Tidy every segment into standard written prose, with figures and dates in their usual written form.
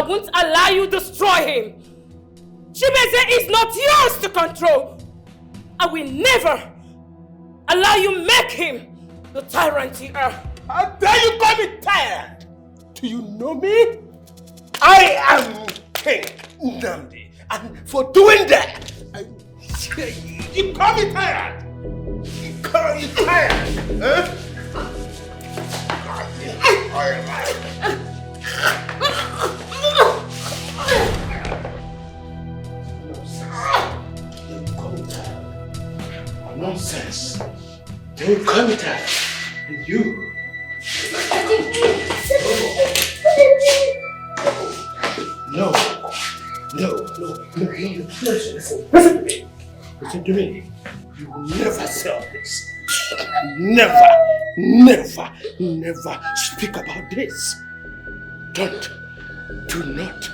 won't allow you to destroy him. Chibeze is not yours to control. I will never allow you make him the tyrant you are. How dare you call me tyrant? Do you know me? I am King Nnamdi, and for doing that, you call me tyrant. You call me tyrant, huh? Nonsense. Don't call me tyrant. And you. No. Listen to me. You will never sell this. Never speak about this. Do not.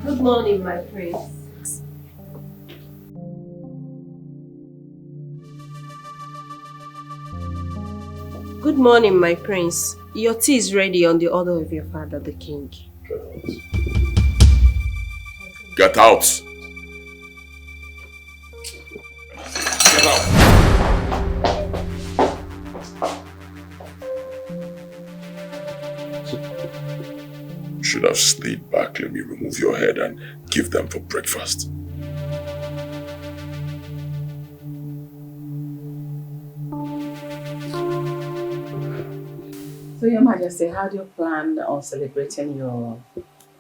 Good morning, my prince. Good morning, my prince. Your tea is ready on the order of your father, the king. Get out! Get out! Should have stayed back. Let me remove your head and give them for breakfast. So, Your Majesty, how do you plan on celebrating your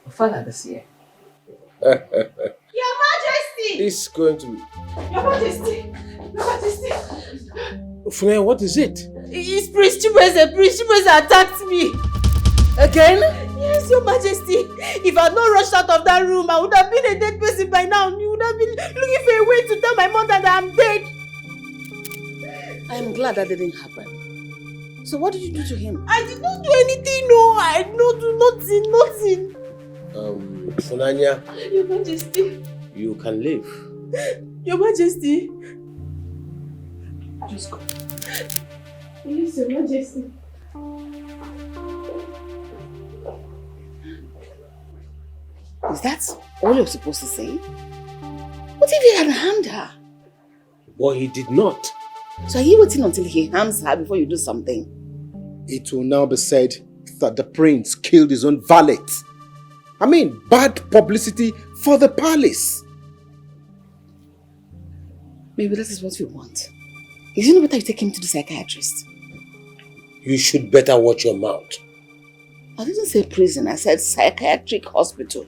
father this year? Your Majesty! This is going to be... Your Majesty! Your Majesty! Funaya, what is it? It's Prince Chibeze. Prince Chibeze attacked me. Again? Yes, Your Majesty. If I had not rushed out of that room, I would have been a dead person by now. You would have been looking for a way to tell my mother that I'm dead. I'm glad that didn't happen. So what did you do to him? I did not do anything, no. I did not do nothing. Funanya. Your Majesty. You can leave. Your Majesty. Just go. Yes, Your Majesty. Is that all you're supposed to say? What if he had harmed her? Well, he did not. So are you waiting until he harms her before you do something? It will now be said that the prince killed his own valet. I mean, bad publicity for the palace. Maybe that is what we want. Is it not better you take him to the psychiatrist? You should better watch your mouth. I didn't say prison, I said psychiatric hospital.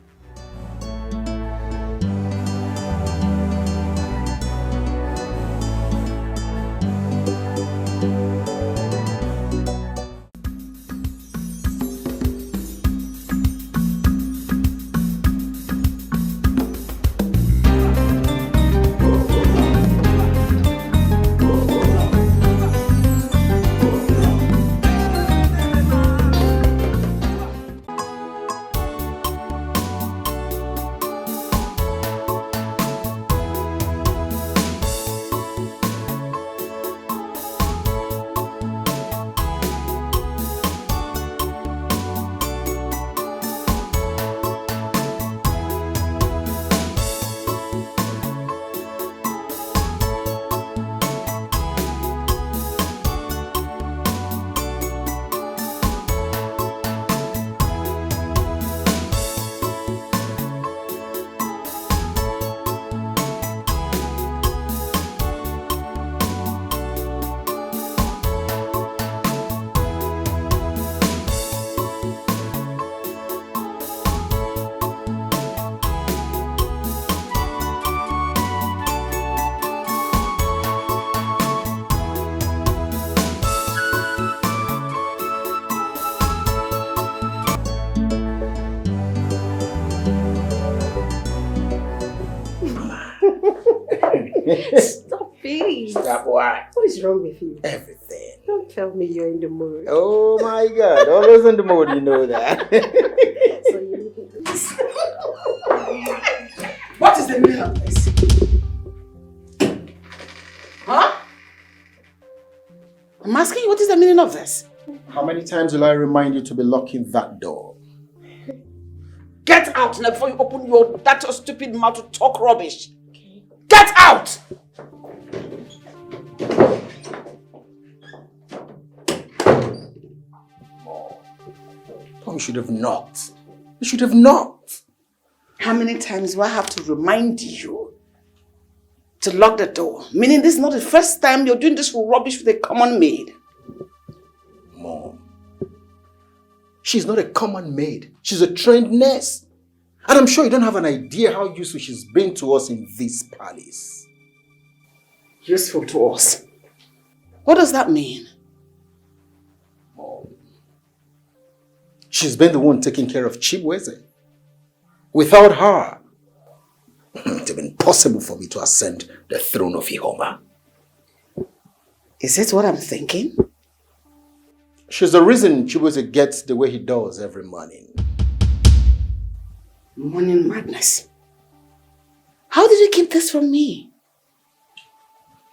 Stop it. Stop what? What is wrong with you? Everything. Don't tell me you're in the mood. Oh my God, always in the mood, you know that. So you look at this. What is the meaning of this? Huh? I'm asking you, what is the meaning of this? How many times will I remind you to be locking that door? Get out now before you open that stupid mouth to talk rubbish. Get out! Tom, you should have knocked. You should have knocked. How many times do I have to remind you to lock the door? Meaning this is not the first time you're doing this rubbish with a common maid. Mom, she's not a common maid. She's a trained nurse. And I'm sure you don't have an idea how useful she's been to us in this palace. Useful to us? What does that mean? Mom, she's been the one taking care of Chibueze. Without her, it would have been impossible for me to ascend the throne of Ihoma. Is it what I'm thinking? She's the reason Chibueze gets the way he does every morning. Morning madness. How did you keep this from me?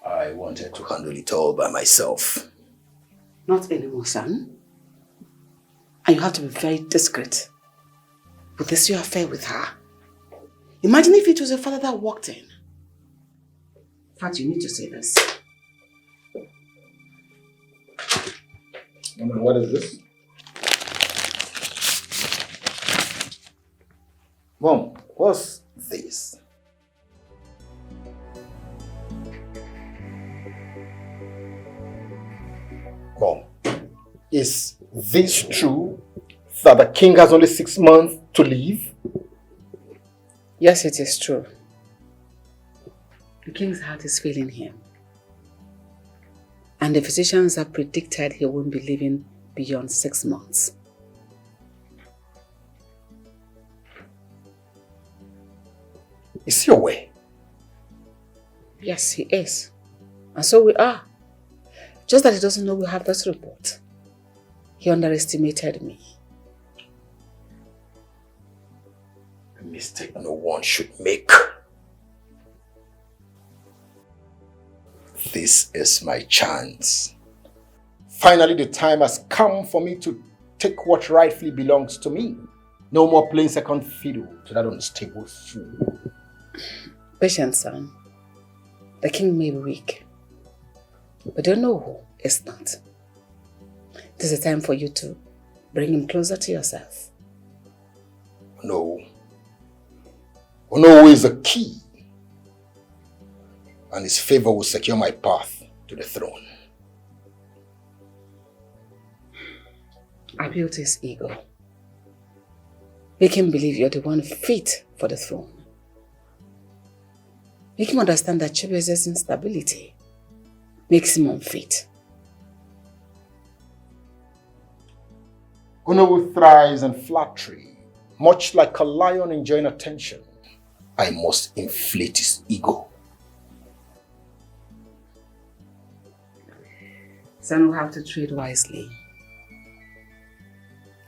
I wanted to handle it all by myself. Not anymore, son. And you have to be very discreet with this your affair with her. Imagine if it was your father that walked in. In fact, you need to say this. Mama, what is this? Mom, what's this? Mom, is this true that the king has only 6 months to live? Yes, it is true. The king's heart is failing him. And the physicians have predicted he won't be living beyond 6 months. Is he away? Yes, he is. And so we are. Just that he doesn't know we have this report. He underestimated me. A mistake no one should make. This is my chance. Finally, the time has come for me to take what rightfully belongs to me. No more playing second fiddle to that unstable fool. Patience, son. The king may be weak, but don't know who is not. This is a time for you to bring him closer to yourself. No. Ono is the key, and his favor will secure my path to the throne. Appeal to his ego. Make him believe you're the one fit for the throne. Make him understand that Chibueze's instability makes him unfit. Ono thrives on flattery, much like a lion enjoying attention. I must inflate his ego. Son will have to treat wisely.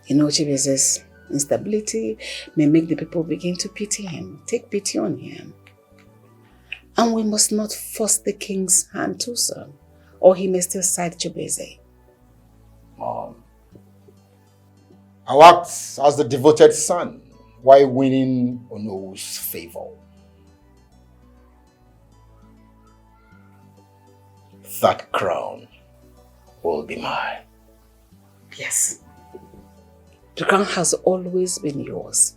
You know, Chibueze's instability may make the people begin to pity him, take pity on him. And we must not force the king's hand too soon, or he may still side Chibueze. Mom, I'll act as the devoted son while winning Ono's favor. That crown will be mine. Yes. The crown has always been yours.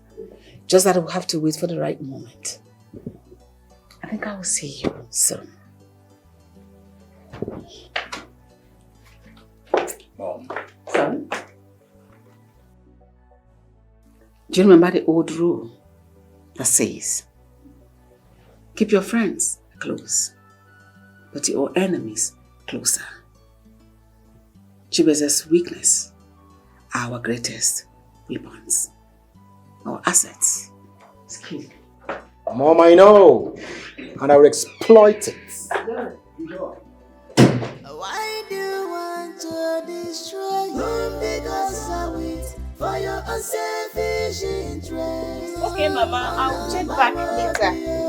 Just that we'll have to wait for the right moment. I think I will see you soon. Mom. Son? Do you remember the old rule that says, keep your friends close, but your enemies closer? Chibueze's weakness are our greatest weapons, our assets. Skill. Mom, I know, and I will exploit it. Enjoy. Why do you want to destroy him? Because of it, for your unselfish interest. Okay, Mama, I'll check back later.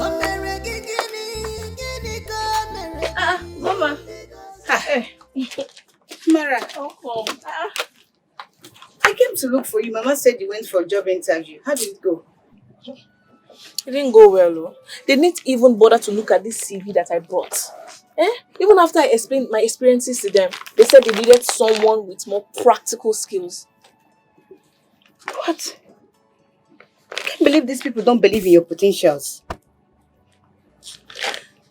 Amara. Oh. I came to look for you. Mama said you went for a job interview. How did it go? It didn't go well, though. They didn't even bother to look at this CV that I brought. Even after I explained my experiences to them, they said they needed someone with more practical skills. What? I can't believe these people don't believe in your potentials.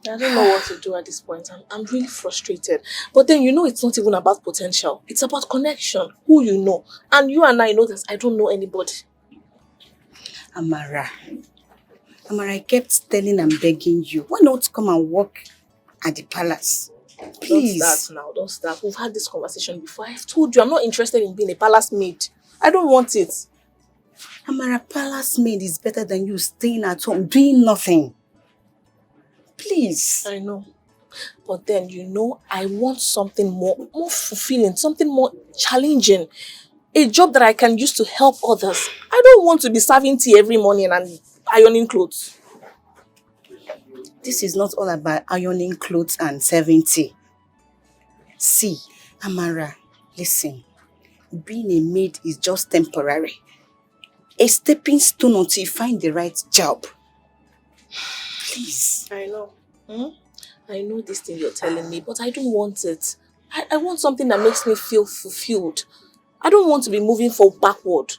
I don't know what to do at this point. I'm really frustrated. But then it's not even about potential. It's about connection, who you know. And you and I know that I don't know anybody. Amara, I kept telling and begging you, why not come and work at the palace? Please. Don't start now, don't start. We've had this conversation before. I've told you I'm not interested in being a palace maid. I don't want it. Amara, palace maid is better than you staying at home doing nothing. Please. I know. But then, I want something more fulfilling, something more challenging. A job that I can use to help others. I don't want to be serving tea every morning and ironing clothes. This is not all about ironing clothes and serving tea. See, Amara, listen. Being a maid is just temporary. A stepping stone until you find the right job. Please. I know. I know this thing you're telling me, but I don't want it. I want something that makes me feel fulfilled. I don't want to be moving backward.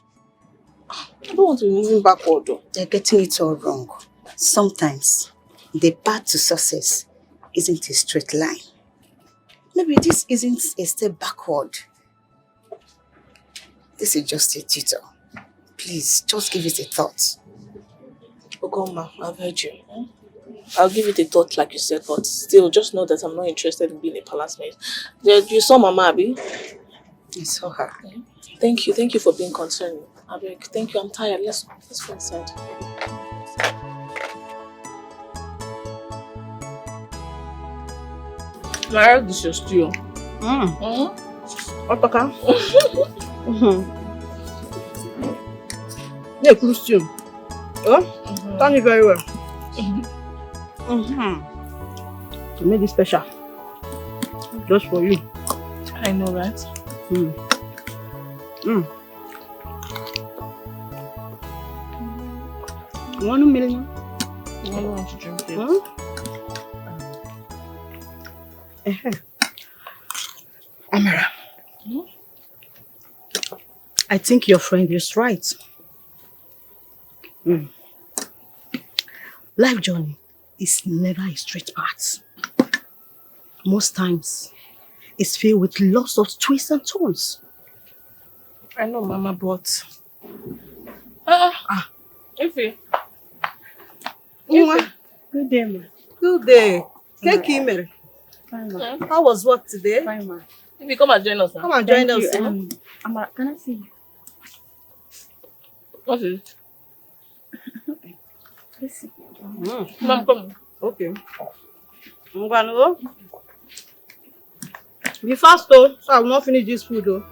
I don't want to be moving backward, though. They're getting it all wrong. Sometimes, the path to success isn't a straight line. Maybe this isn't a step backward. This is just a tutor. Please, just give it a thought. Ogoma, I've heard you. I'll give it a thought like you said, but still, just know that I'm not interested in being a palace maid. You saw Mama, Abi? I saw her. Thank you for being concerned. Abi, thank you, I'm tired. Let's go inside. Mara, this is your stew. Otaka. Yeah, close stew. Oh, done it very well. I made it special. Just for you. I know, right? You want a million? I don't want to drink it. Amara, I think your friend is right. Life journey is never a straight path. Most times, it's filled with lots of twists and turns. I know, Mama, but... Ify. Good day, ma. Good day. Take him. How was work today? Fine, ma. If you come and join us now. Come and join Thank us. you. Amara, can I see you? What is it? Listen. Mom, come. Okay. I'm gonna go. Be fast though, so I will not finish this food though.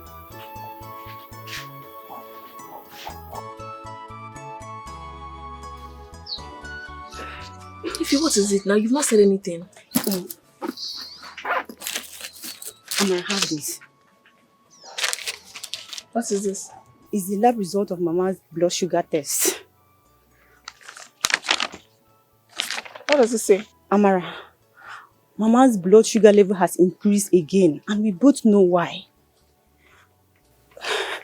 Ify, what is it now? You've not said anything. I'm gonna have this. What is this? It's the lab result of Mama's blood sugar test. What does it say? Amara, Mama's blood sugar level has increased again, and we both know why.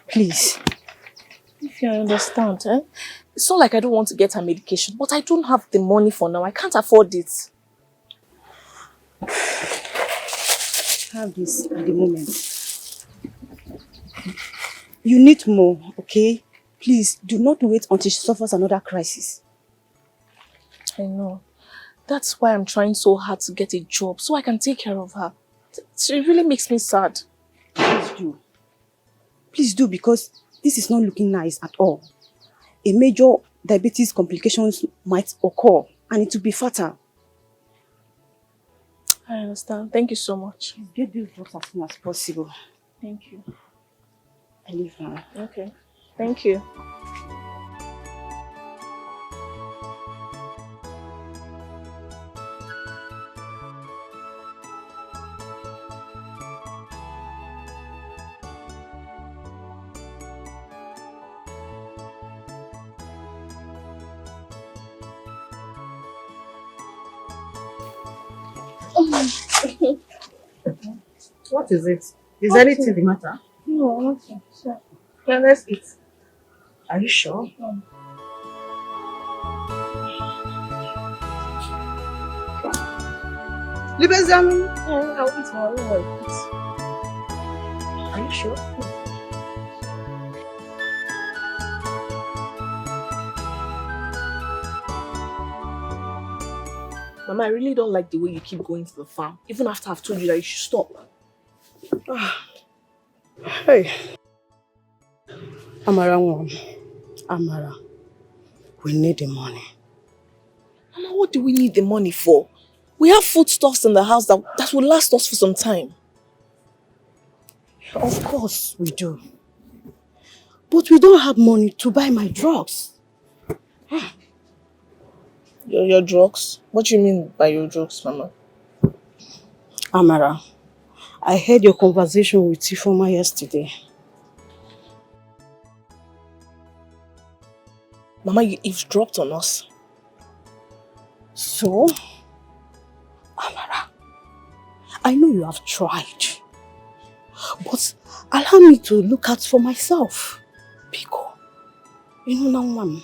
Please. If you understand, It's not like I don't want to get her medication, but I don't have the money for now. I can't afford it. Have this at the moment. You need more, okay? Please, do not wait until she suffers another crisis. I know. That's why I'm trying so hard to get a job, so I can take care of her. It really makes me sad. Please do. Please do, because this is not looking nice at all. A major diabetes complications might occur, and it will be fatal. I understand. Thank you so much. Get these drugs as soon as possible. Thank you. I leave now. Okay. Thank you. What is it? Is anything the matter? No, okay. Sure. Yeah, let's eat. Are you sure? Libezam. Yeah, I'll eat more. I'll eat. Are you sure? Mama, I really don't like the way you keep going to the farm, even after I've told you that you should stop. Hey. Amara, Amara, we need the money. Mama, what do we need the money for? We have foodstuffs in the house that will last us for some time. Of course we do. But we don't have money to buy my drugs. Your drugs? What do you mean by your drugs, Mama? Amara, I heard your conversation with Philmond yesterday. Mama, you eavesdropped on us. So, Amara, I know you have tried, but allow me to look out for myself. Pico, you know now one.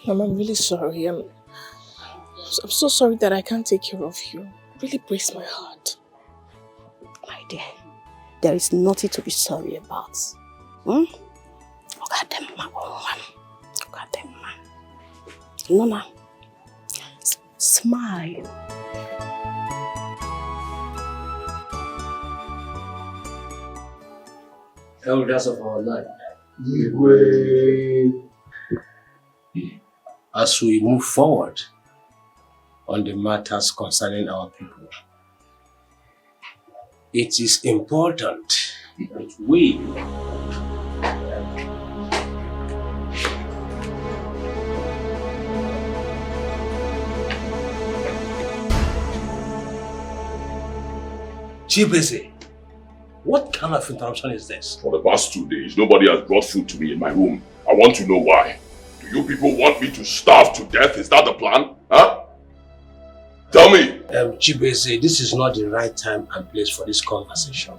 Mama, I'm really sorry. I'm so sorry that I can't take care of you. It really breaks my heart. My dear, there is nothing to be sorry about. Look at them, ma. Look at them, ma. Nona, smile. Elders of our land, as we move forward on the matters concerning our people, it is important that we Chibese, what kind of interruption is this? For the past 2 days, nobody has brought food to me in my room. I want to know why. Do you people want me to starve to death? Is that the plan? Huh? Tell me! Chibese, this is not the right time and place for this conversation.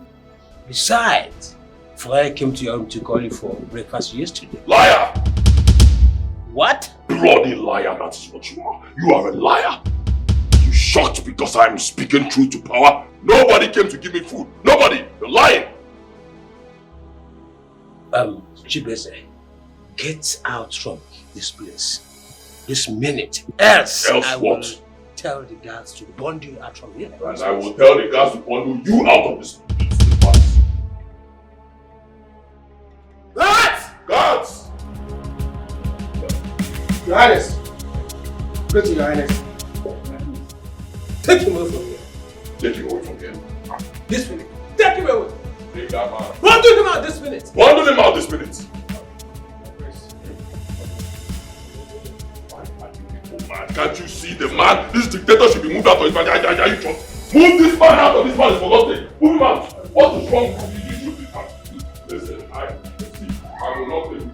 Besides, Flyer came to your room to call you for breakfast yesterday. Liar! What? Bloody liar, that is what you are. You are a liar. You shocked because I am speaking truth to power? Nobody came to give me food. Nobody! You're lying! Chibese, get out from this place this minute. Else I what? will tell the guards to bundle you out from here. And I will tell the guards to bundle you out of this place. Guards! Guards! Your Highness! Go to Your Highness. Take him away from here. Take him away from here. This minute. Take him away. Take that man. Bundle him out this minute. Bundle him out this minute. Can't you see the man? This dictator should be moved out of his body. Are you sure? Move this man out of this man is forgotten. Move him out. What is wrong with you? You should be out. Listen, I will not leave you.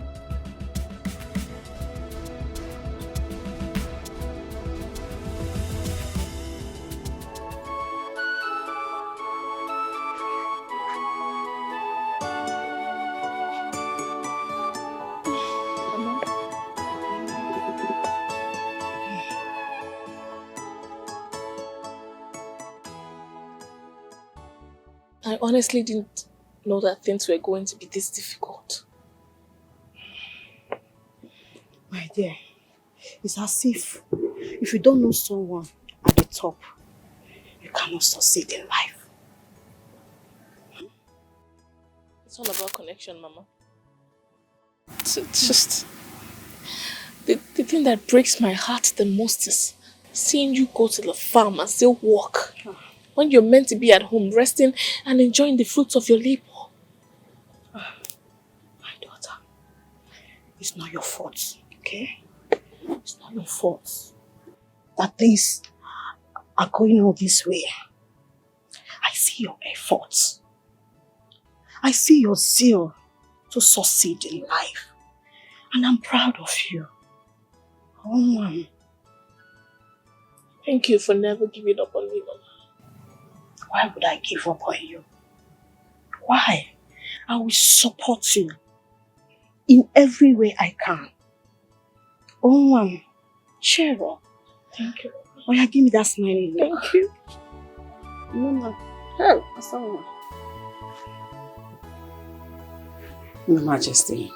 I honestly didn't know that things were going to be this difficult. My dear, it's as if you don't know someone at the top, you cannot succeed in life. It's all about connection, Mama. It's just... The thing that breaks my heart the most is seeing you go to the farm and still work. When you're meant to be at home, resting and enjoying the fruits of your labor. My daughter, it's not your fault, okay? It's not your fault that things are going on this way. I see your efforts. I see your zeal to succeed in life. And I'm proud of you. Oh, Mom. Thank you for never giving up on me, Mama. Why would I give up on you? Why? I will support you in every way I can. Oh, Mom. Cheer up. Thank you. Oh, yeah, give me that smiley look. Thank you. Mama. Hey, Asama. Your Majesty,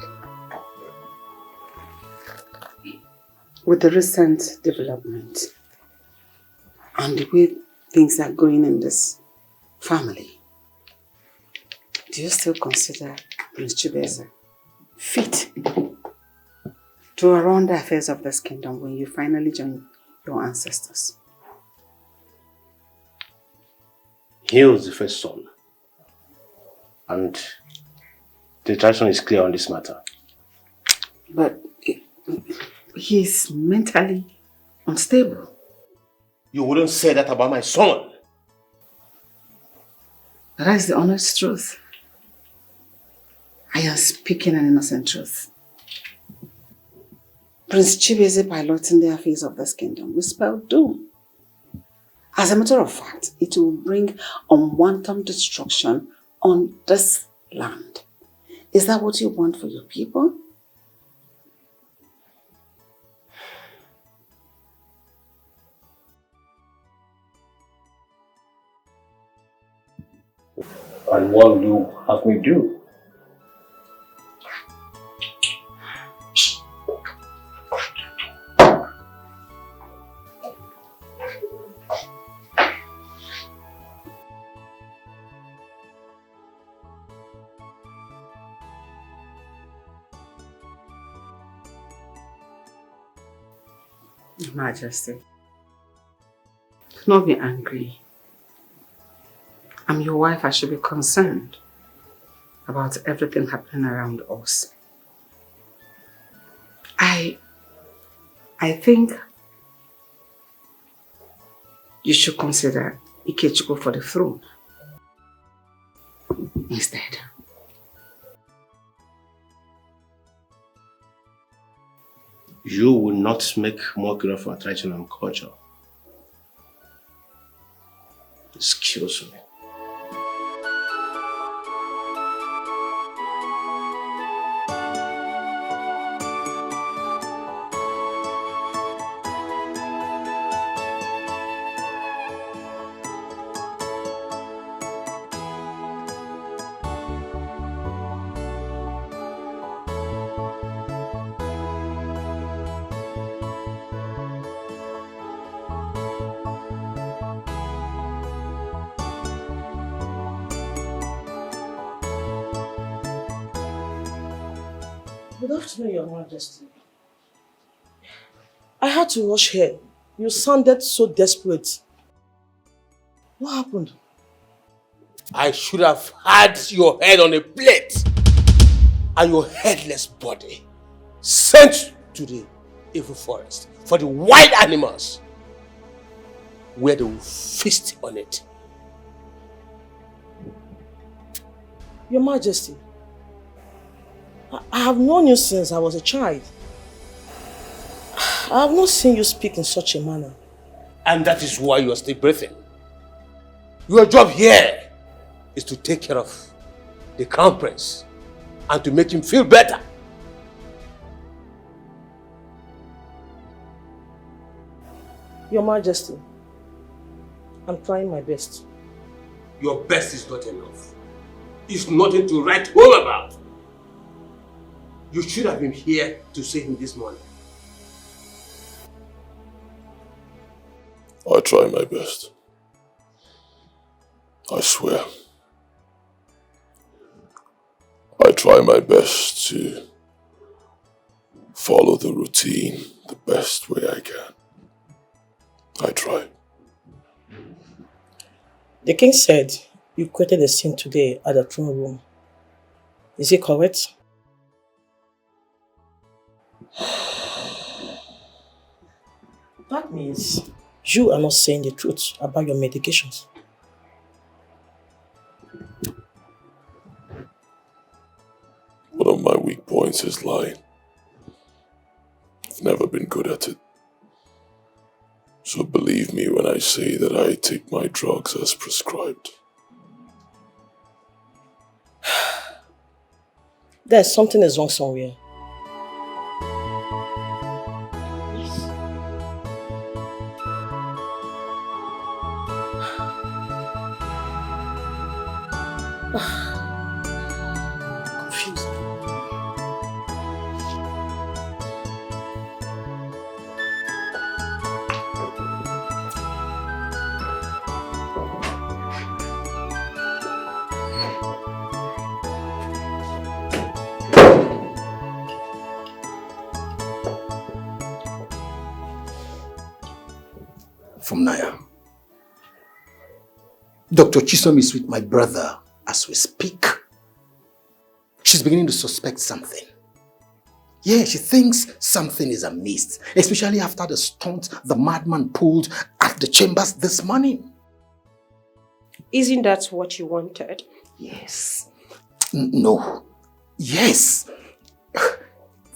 with the recent development and the way things are going in this family, do you still consider Prince Chibeze fit to run the affairs of this kingdom when you finally join your ancestors? He was the first son. And the tradition is clear on this matter. But he's mentally unstable. You wouldn't say that about my son. That is the honest truth. I am speaking an innocent truth. Prince Chibeze piloting the affairs of this kingdom will spell doom. As a matter of fact, it will bring unwanted destruction on this land. Is that what you want for your people? And what will you have me do? Your Majesty, do not be angry. I'm your wife. I should be concerned about everything happening around us. I think you should consider Ikechukwu for the throne instead. You will not make mockery of our tradition and culture. Excuse me. Good afternoon, Your Majesty. I had to rush here. You sounded so desperate. What happened? I should have had your head on a plate and your headless body sent to the evil forest for the wild animals where they will feast on it. Your Majesty, I have known you since I was a child. I have not seen you speak in such a manner. And that is why you are still breathing. Your job here is to take care of the crown prince and to make him feel better. Your Majesty, I'm trying my best. Your best is not enough. It's nothing to write home about. You should have been here to see him this morning. I try my best. I swear. I try my best to follow the routine the best way I can. I try. The king said you created a scene today at the throne room. Is it correct? That means you are not saying the truth about your medications. One of my weak points is lying. I've never been good at it. So believe me when I say that I take my drugs as prescribed. There's something is wrong somewhere. Confused. From Naya. Dr. Chisom is with my brother as we speak. She's beginning to suspect something. Yeah, she thinks something is amiss, especially after the stunt the madman pulled at the chambers this morning. Isn't that what you wanted? Yes. No. Yes.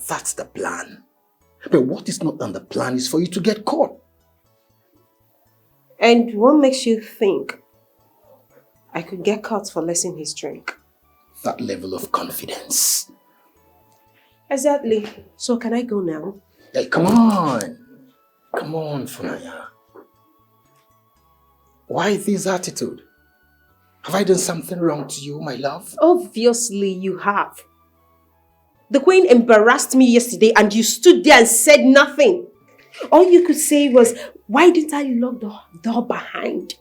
That's the plan. But what is not on the plan is for you to get caught. And what makes you think I could get caught for less in his drink? That level of confidence. Exactly. So can I go now? Hey, come on. Come on, Funaya. Why this attitude? Have I done something wrong to you, my love? Obviously you have. The queen embarrassed me yesterday and you stood there and said nothing. All you could say was, why didn't I lock the door behind?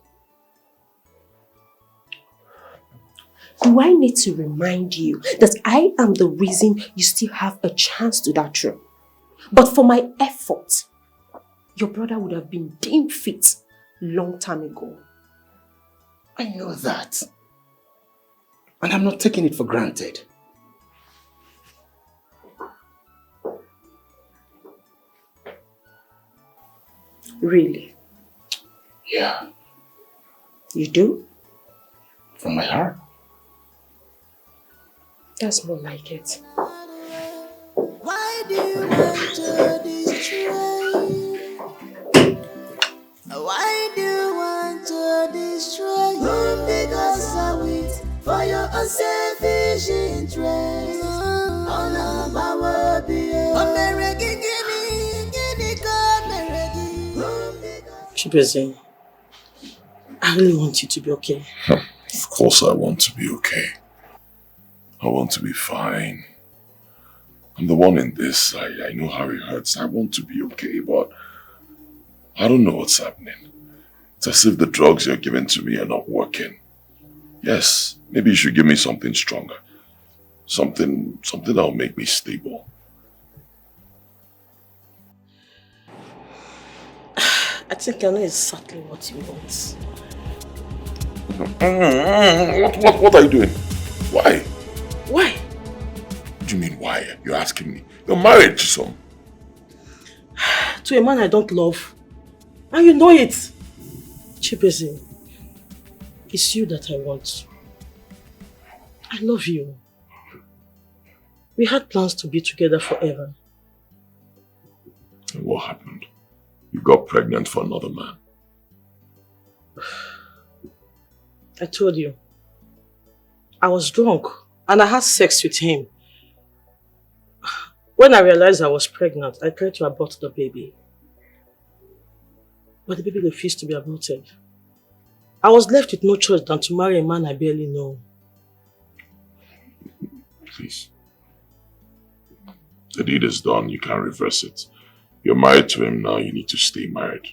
Do I need to remind you that I am the reason you still have a chance to that room? But for my efforts, your brother would have been deemed fit long time ago. I know that. And I'm not taking it for granted. Really? Yeah. You do? From my heart. That's more like it. Why do you want to destroy? Why do you want to destroy? Because I wait for your unselfish interest. On our baby. Chibeze, I really want you to be okay. Of course I want to be okay. I want to be fine. I'm the one in this. I know how it hurts. I want to be okay, but I don't know what's happening. It's as if the drugs you're giving to me are not working. Yes, maybe you should give me something stronger. Something that'll make me stable. I think I know exactly what you want. What are you doing? Why? Why? What do you mean why? You're asking me. You're married to some. To a man I don't love. And you know it. Chibeze, it's you that I want. I love you. We had plans to be together forever. And what happened? You got pregnant for another man. I told you. I was drunk and I had sex with him. When I realized I was pregnant, I tried to abort the baby. But the baby refused to be aborted. I was left with no choice than to marry a man I barely know. Please. The deed is done. You can't reverse it. You're married to him now. You need to stay married.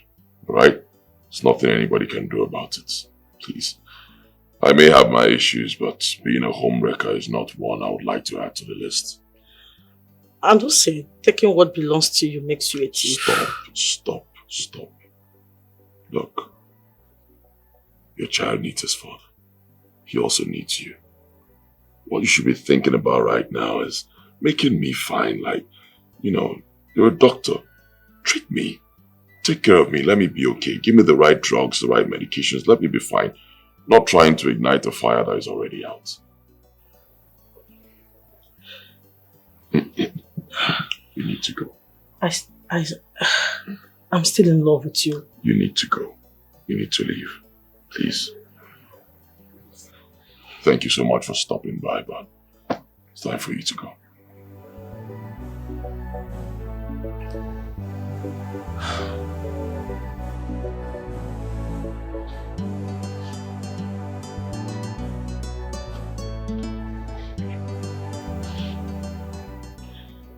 Alright? There's nothing anybody can do about it. Please. I may have my issues, but being a homewrecker is not one I would like to add to the list. And don't say taking what belongs to you makes you a thief. Stop. Look. Your child needs his father. He also needs you. What you should be thinking about right now is making me fine. Like, you know, you're a doctor. Treat me. Take care of me. Let me be okay. Give me the right drugs, the right medications. Let me be fine. Not trying to ignite a fire that is already out. You need to go. I'm still in love with you. You need to go. You need to leave. Please. Thank you so much for stopping by, but it's time for you to go.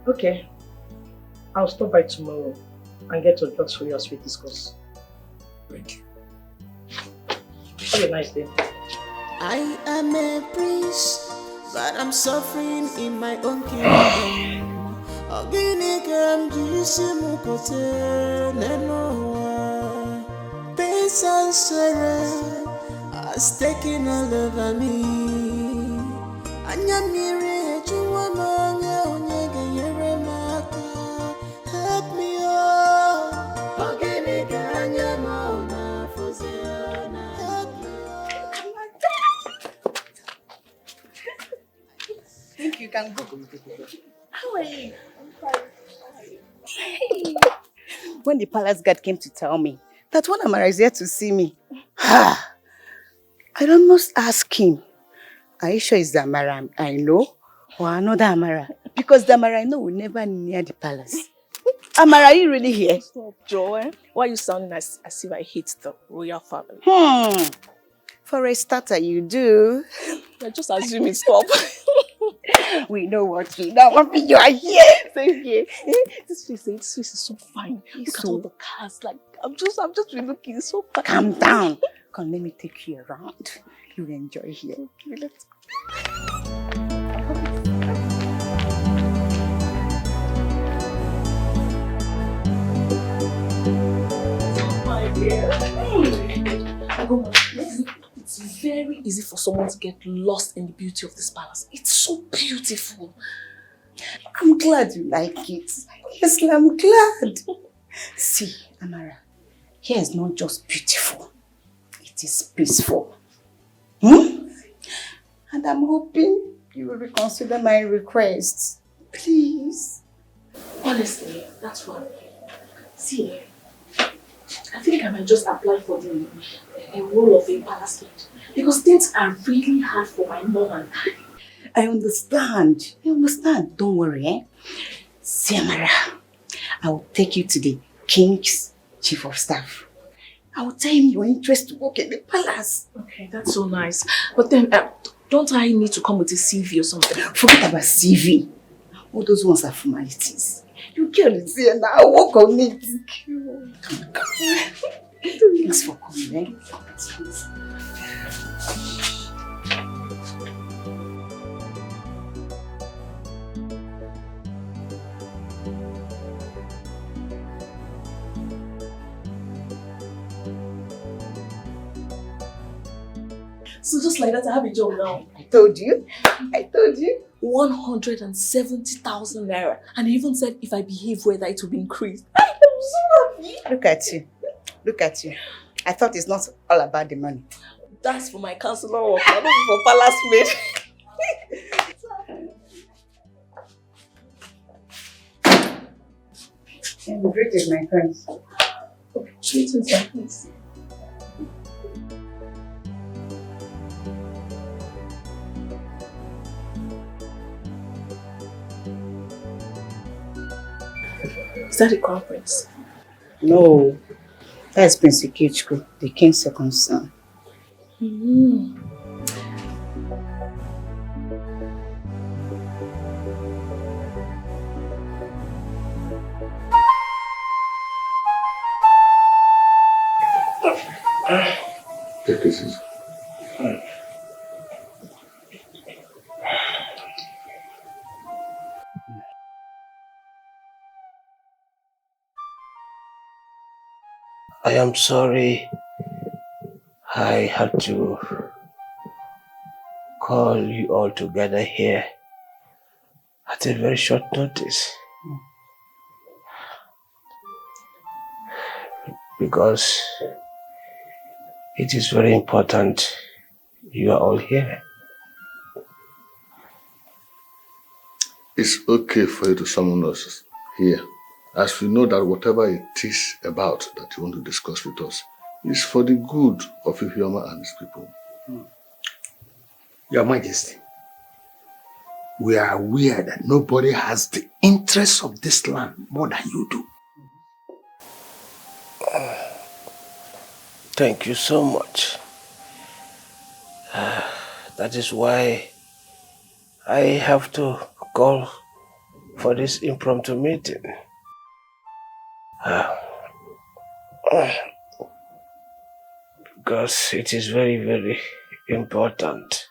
Okay. I'll stop by tomorrow and get your drugs for you as we discuss. Thank you. Have a nice day. I am a prince, but I'm suffering in my own kingdom. Ogini kamjisi mukote nenoa. Pain and sorrow has taken all over me. Anyamire juwa manya onyege yere maka. Help me oh. Ogini kanyamona fuziona. Help me Think you can go. How are you? When the palace guard came to tell me that one Amara is here to see me, I almost asked him, are you sure it's the Amara I know or another Amara? Because the Amara I know will never near the palace. Amara, are you really here? Stop, Joe. Why are you sounding as if I hate the royal family? For a starter, you do. Just assume it. Stop. We know what we know. You are here. Same here. This place is so fine. Look at So- all the cars. Like I'm just been looking. It's so fine. Calm down. Come, let me take you around. You will enjoy here. Okay, let's go. It's very easy for someone to get lost in the beauty of this palace. It's so beautiful. I'm glad you like it. Yes, I'm glad. See, Amara, here is not just beautiful. It is peaceful. And I'm hoping you will reconsider my request. Please. Honestly, that's one. See, I think I might just apply for the role of a palace maid because things are really hard for my mom and I. I understand. Don't worry, eh? See, Amara, I will take you to the king's chief of staff. I will tell him your interest to work in the palace. Okay, that's so nice. But then, don't I need to come with a CV or something? Forget about CV. All those ones are formalities. You girl is here now. I'll work on it. Come. Thanks for coming, eh? So just like that, I have a job now. I told you. 170,000 naira. And he even said if I behave well, that it will be increased. I'm so happy. Look at you. I thought it's not all about the money. That's for my counselor work, not for palace maid. Great is my friends. Okay, treat it like this. Is that the crown prince? No. That's Prince Ikechukwu, the king's second son. Take this easy. I am sorry I had to call you all together here at a very short notice. Because it is very important you are all here. It's okay for you to summon us here as we know that whatever it is about that you want to discuss with us is for the good of Ifioma and his people. Your Majesty, we are aware that nobody has the interests of this land more than you do. Thank you so much. That is why I have to call for this impromptu meeting. Because it is very, very important.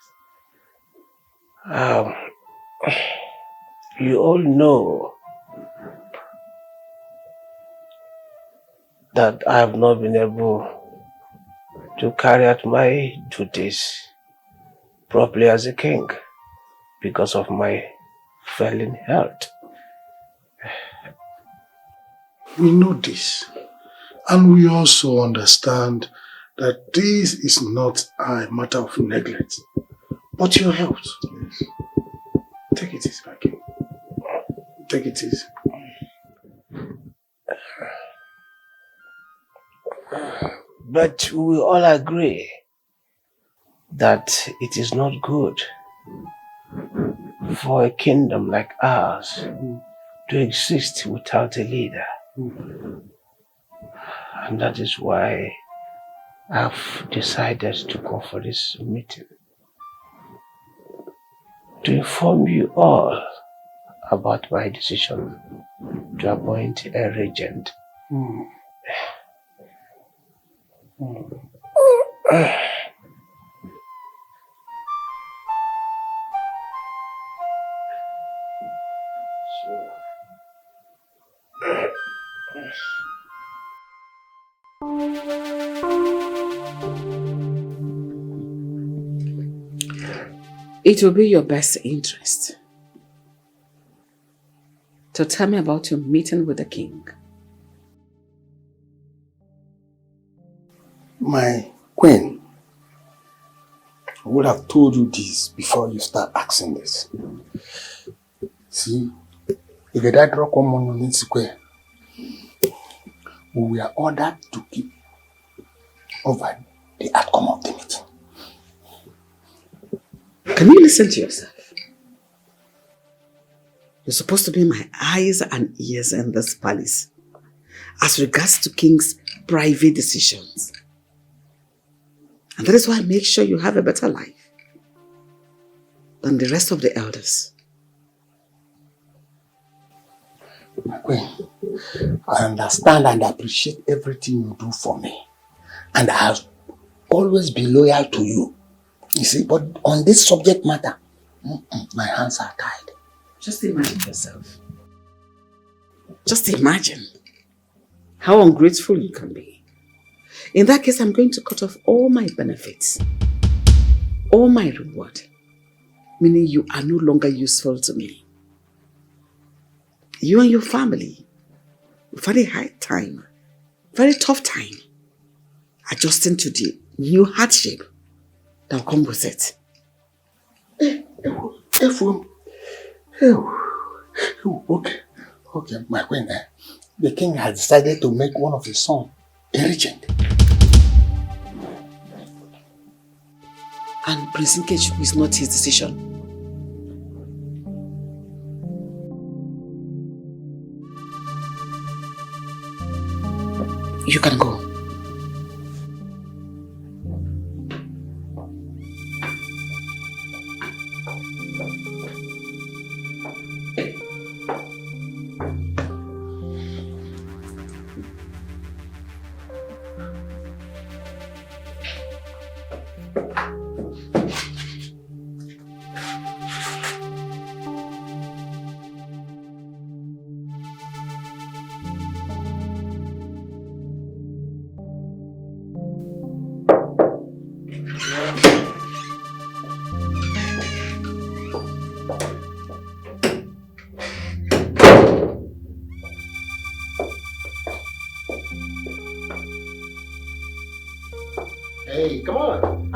You all know that I have not been able to carry out my duties properly as a king because of my failing health. We know this, and we also understand that this is not a matter of neglect, but your health. Yes. Take it easy, my king. Take it easy. But we all agree that it is not good for a kingdom like ours to exist without a leader. And that is why I've decided to go for this meeting, to inform you all about my decision to appoint a regent. It will be your best interest to tell me about your meeting with the king. My queen, I would have told you this before you start asking this. See, if you don't rock on the square, we are ordered to keep over the outcome of the meeting. Can you listen to yourself? You're supposed to be my eyes and ears in this palace as regards to king's private decisions. And that is why I make sure you have a better life than the rest of the elders. My queen, I understand and appreciate everything you do for me. And I have always been loyal to you. You see, but on this subject matter, my hands are tied. Just imagine yourself. Just imagine how ungrateful you can be. In that case, I'm going to cut off all my benefits, all my reward, meaning you are no longer useful to me. You and your family will find a hard time, very tough time, adjusting to the new hardship that will come with it. Okay, my queen, the king has decided to make one of his sons a regent. And Prince Nkechu is not his decision. You can go. Hey, come on.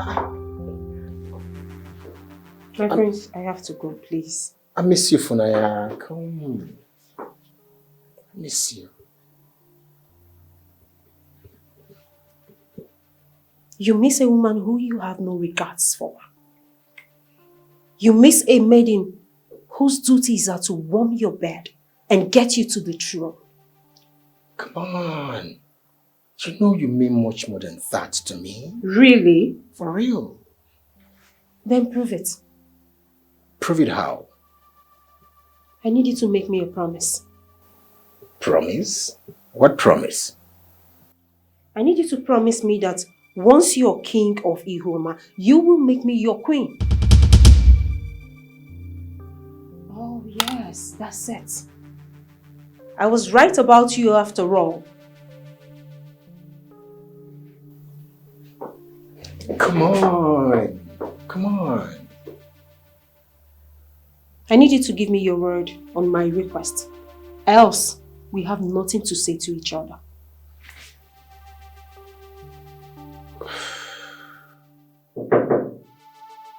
My prince, I have to go, please. I miss you, Funaya. Come. Miss you. You miss a woman who you have no regards for. You miss a maiden whose duties are to warm your bed and get you to the throne. Come on. You know you mean much more than that to me. Really? For real. Then prove it. Prove it how? I need you to make me a promise. Promise? What promise? I need you to promise me that once you're king of Ihoma, you will make me your queen. Oh yes, that's it. I was right about you after all. Come on. Come on. I need you to give me your word on my request. Else, we have nothing to say to each other.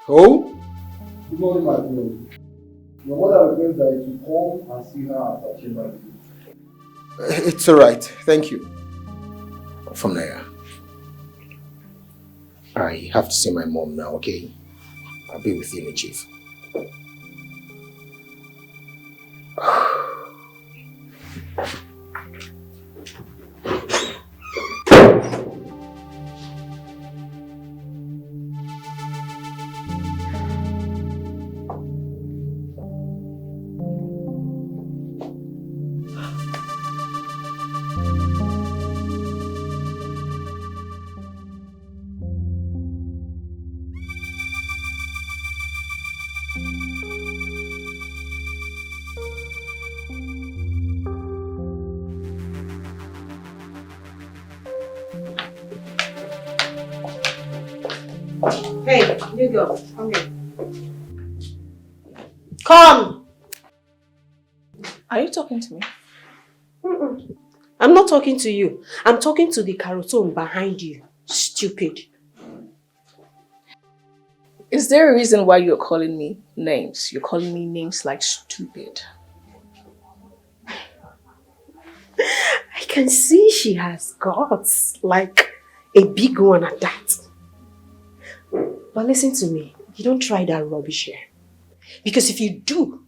Who? Good morning, my friend. Your mother requests that you come and see her at her chamber. It's alright. Thank you. From there. I have to see my mom now, okay? I'll be with you in a jiff. Hey, you go. Come here. Come! Are you talking to me? I'm not talking to you. I'm talking to the carotone behind you. Stupid. Is there a reason why you're calling me names? You're calling me names like stupid. I can see she has guts, like a big one at that. But listen to me, you don't try that rubbish here. Because if you do,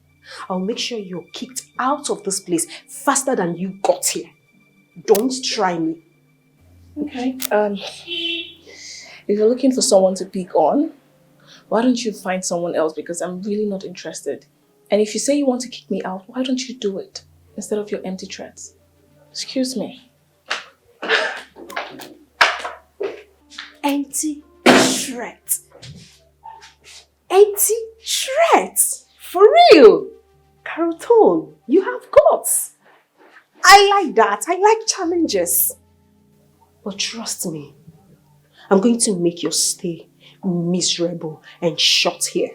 I'll make sure you're kicked out of this place faster than you got here. Don't try me. Okay. If you're looking for someone to pick on, why don't you find someone else? Because I'm really not interested. And if you say you want to kick me out, why don't you do it instead of your empty threats? Excuse me. Empty threat. Empty threat. For real. Carotone, you have guts. I like that. I like challenges. But trust me, I'm going to make your stay miserable and short here.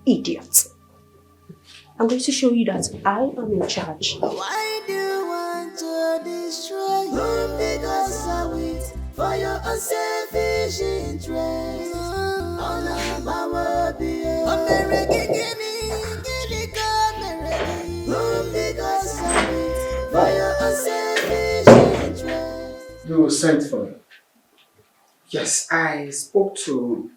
Idiot. I'm going to show you that I am in charge. Why do you want to destroy him? Because I wait for your unselfish interest. On a power be because I wait for your unselfish interest. You sent for me. Yes, I spoke to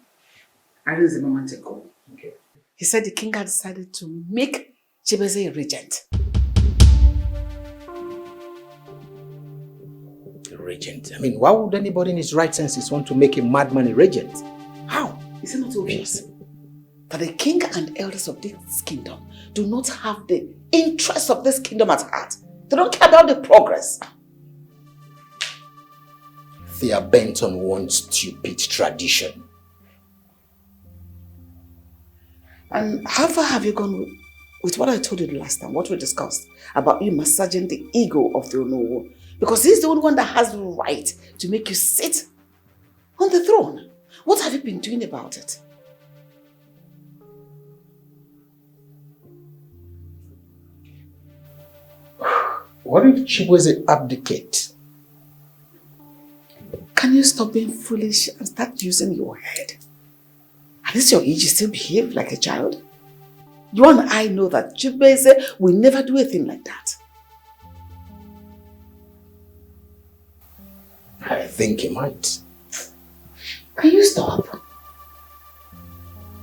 Aris a moment ago. Okay. He said the king had decided to make Chibeze a regent. A regent? I mean, why would anybody in his right senses want to make a madman a regent? How? Is it not obvious that the king and elders of this kingdom do not have the interests of this kingdom at heart? They don't care about the progress. They are bent on one stupid tradition. And how far have you gone with what I told you the last time, what we discussed about you massaging the ego of the Onowo? Because he's the only one that has the right to make you sit on the throne. What have you been doing about it? What if Chibueze abdicate? Can you stop being foolish and start using your head? At this your age, you still behave like a child? You and I know that Chibueze will never do a thing like that. I think he might. Can you stop?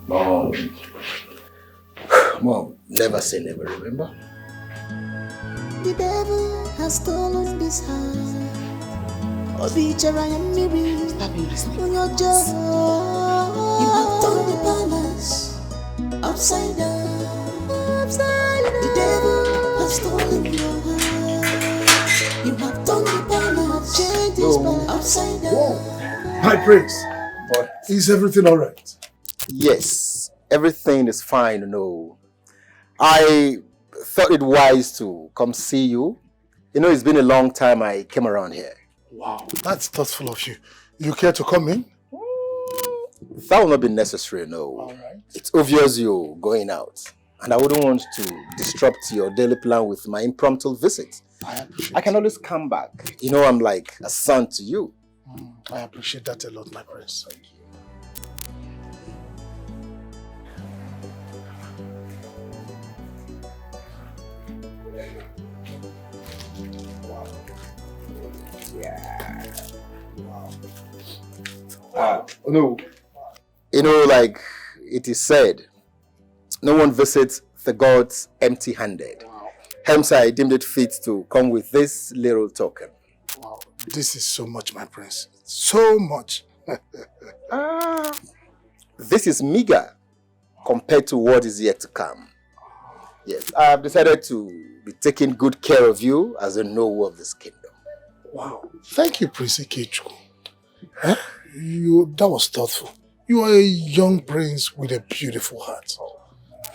Mom. Mom, never say never, remember? The devil has stolen this heart. Obichara and Miri. Stop being listening. On your job. You have turned the balance upside down. Upside down. The devil has stolen your heart. You have turned the balance. Change this balance upside down. My prince, But is everything all right? yes, everything is fine, no. I thought it wise to come see you. You know, it's been a long time I came around here. Wow, that's thoughtful of you. You care to come in? That will not be necessary, no. All right. It's obvious you're going out. And I wouldn't want to disrupt your daily plan with my impromptu visit. I can always come back. You know, I'm like a son to you. I appreciate that a lot, my prince. Thank you. No. You know, like it is said, no one visits the gods empty-handed. Hence, I deemed it fit to come with this little token. Wow, this is so much, my prince. So much. This is meager compared to what is yet to come. Yes, I have decided to be taking good care of you as a knower of this kingdom. Wow, thank you, Prince Ikechukwu. Huh? That was thoughtful. You are a young prince with a beautiful heart.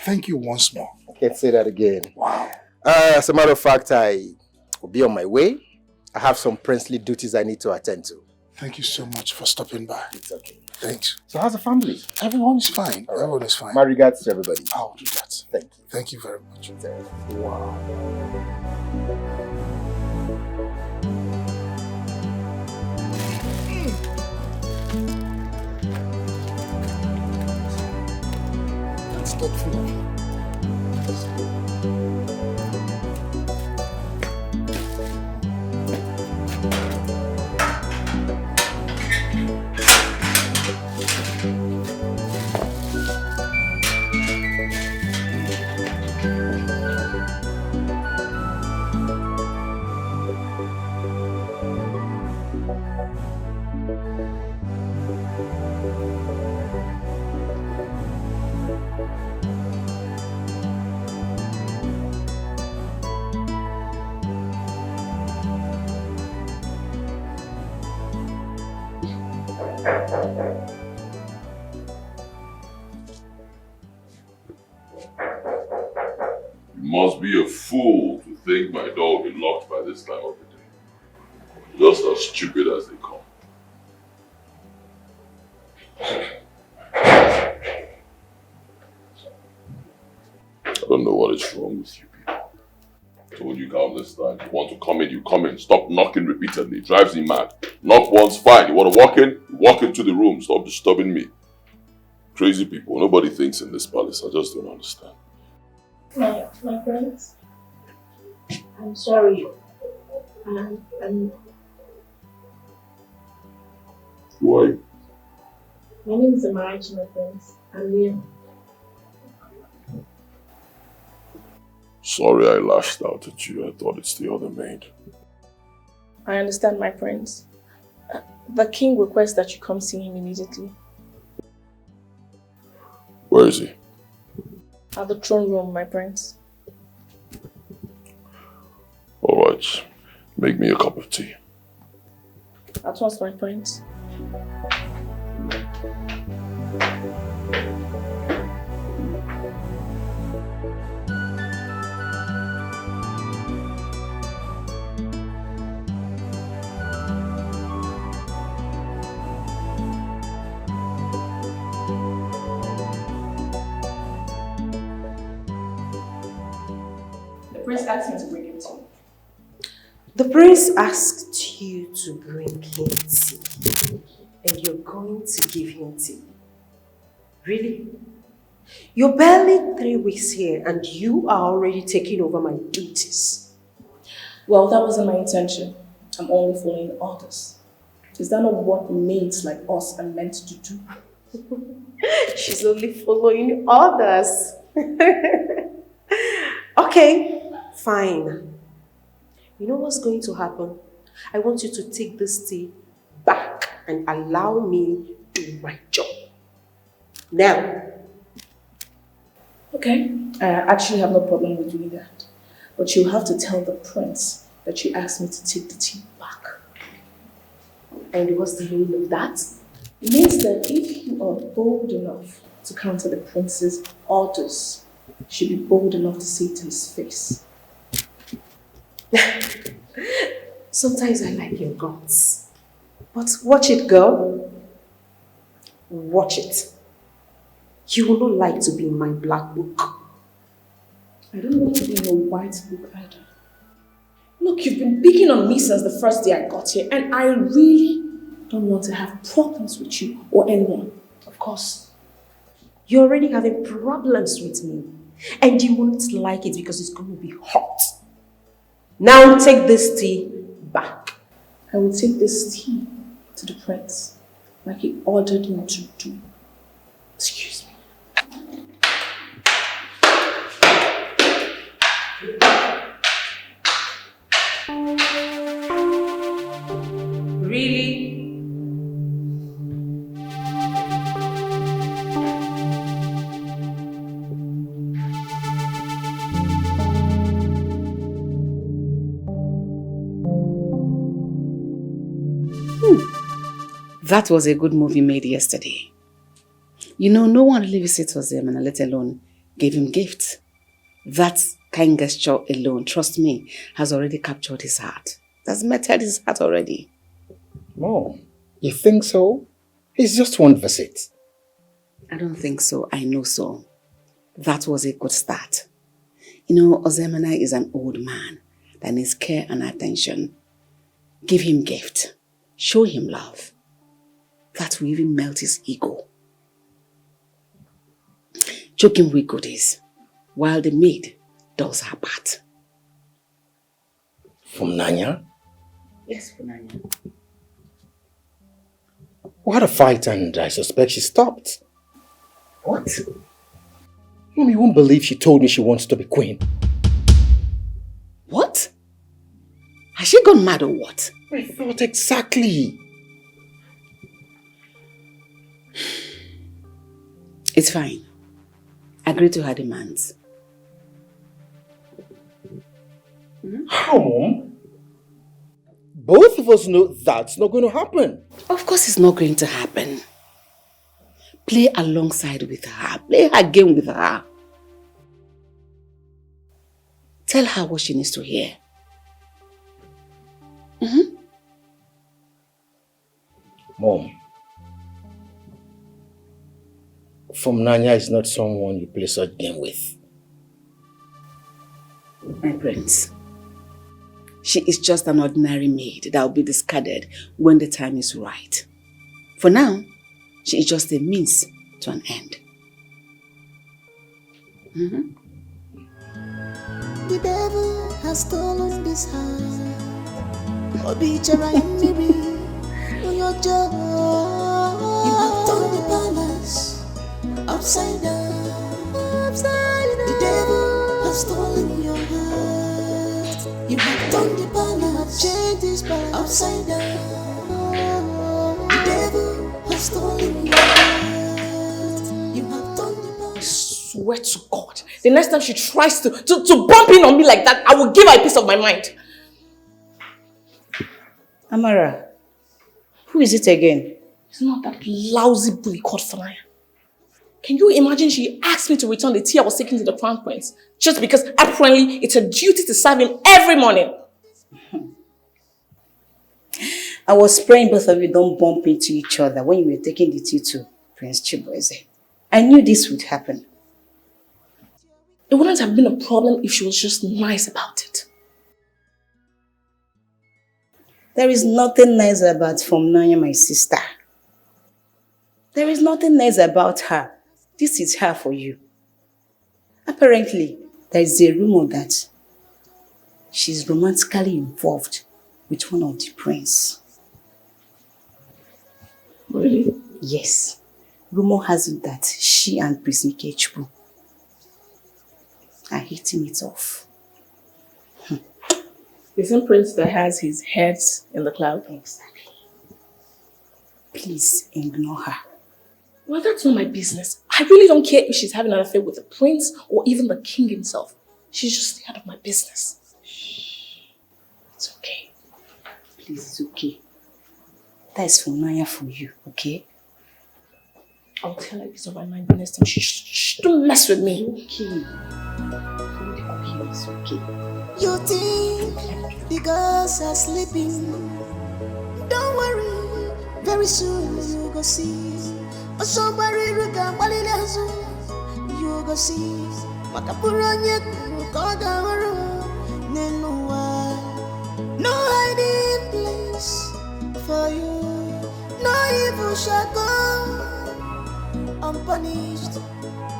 Thank you once more. I can't say that again. Wow. As a matter of fact, I will be on my way. I have some princely duties I need to attend to. Thank you so much for stopping by. It's okay. Thanks. So how's the family? Everyone is fine. All right. Everyone is fine. My regards to everybody. I'll do that. Thank you. Thank you very much. Wow. That's thoughtful of you. You must be a fool to think my door will be locked by this time of the day. Just as stupid as they come. I don't know what is wrong with you people. I told you countless times, you want to come in, you come in. Stop knocking repeatedly, it drives me mad. Knock once, fine. You want to walk in? You walk into the room, stop disturbing me. Crazy people, nobody thinks in this palace, I just don't understand. My friends, I'm sorry. I'm Who are you? My name is Amara, my friends. I'm new. Sorry I lashed out at you. I thought it's the other maid. I understand, my friends. The king requests that you come see him immediately. Where is he? At the throne room, my prince. Alright. Make me a cup of tea. At once, my prince. The prince asked me to bring him tea. The prince asked you to bring him tea, and you're going to give him tea. Really? You're barely 3 weeks here, and you are already taking over my duties. Well, that wasn't my intention. I'm only following orders. Is that not what maids like us are meant to do? She's only following orders. Okay, fine. You know what's going to happen? I want you to take this tea back and allow me to do my job. Now. Okay, I actually have no problem with doing that. But you'll have to tell the prince that you asked me to take the tea back. And what's the meaning of that? It means that if you are bold enough to counter the prince's orders, you should be bold enough to say it to his face. Sometimes I like your guts. But watch it, girl. Watch it. You will not like to be in my black book. I don't want to be in your white book either. Look, you've been picking on me since the first day I got here, and I really don't want to have problems with you or anyone. Of course. You're already having problems with me. And you won't like it because it's going to be hot. Now take this tea back. I will take this tea to the prince, like he ordered me to do. Excuse me. Really? That was a good movie made yesterday. You know, no one really visitors him, and let alone gave him gifts. That kind gesture alone, trust me, has already captured his heart. That's melted his heart already. Mom, you think so? It's just one visit. I don't think so. I know so. That was a good start. You know, Ozemena is an old man that needs care and attention. Give him gift. Show him love. That will even melt his ego. Choke him with goodies while the maid does her part. From Nanya? Yes, from Nanya. We had a fight and I suspect she stopped. What? Mom, you won't believe she told me she wants to be queen. What? Has she gone mad or what? I thought exactly. It's fine. Agree to her demands. How, Mom? Both of us know that's not going to happen. Of course it's not going to happen. Play alongside with her. Play her game with her. Tell her what she needs to hear. Mom, Nanya is not someone you play such game with. My prince, she is just an ordinary maid that will be discarded when the time is right. For now, she is just a means to an end. The devil has stolen this heart. Obichara your job. You have turned the palace upside down. The devil has stolen your heart. You have turned the palace, changed this palace upside down. The devil has stolen your heart. You have turned the palace. I swear to God, the next time she tries to bump in on me like that, I will give her a piece of my mind. Amara, who is it again? It's not that lousy bully called Fanaya. Can you imagine she asked me to return the tea I was taking to the crown prince just because apparently it's her duty to serve him every morning? I was praying both of you don't bump into each other when you were taking the tea to Prince Chibueze. I knew this would happen. It wouldn't have been a problem if she was just nice about it. There is nothing nice about Philmond, my sister. There is nothing nice about her. This is her for you. Apparently, there is a rumor that she's romantically involved with one of the prince. Yes. Rumor has it that she and Prince Ikechukwu are hitting it off. The same prince that has his head in the cloud? Exactly. Please ignore her. Well, that's not my business. I really don't care if she's having an affair with the prince or even the king himself. She's just out of my business. It's okay. Please, it's okay. That is Funaya for you, okay? I'll tell her it's of my mind the next time. Shh, don't mess with me. Okay. It's okay. You think the girls are sleeping? Don't worry, very soon you go see. But somebody you go see. Makapuranye kukogawaro nenuwa. No hiding place for you. No evil shall go unpunished.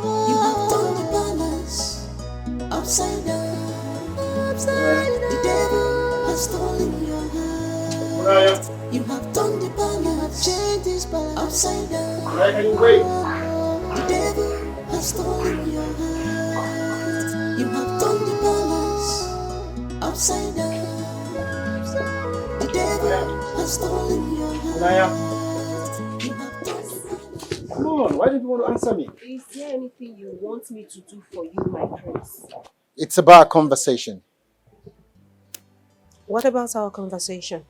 You have turned the balance upside down. The devil has stolen your heart. You have turned the balance, changed this balance upside down. The devil has stolen your heart. You have turned the balance upside down. The devil has stolen your heart. You have turned. Come on, why did you want to answer me? Is there anything you want me to do for you, my prince? It's about a conversation. What about our conversation?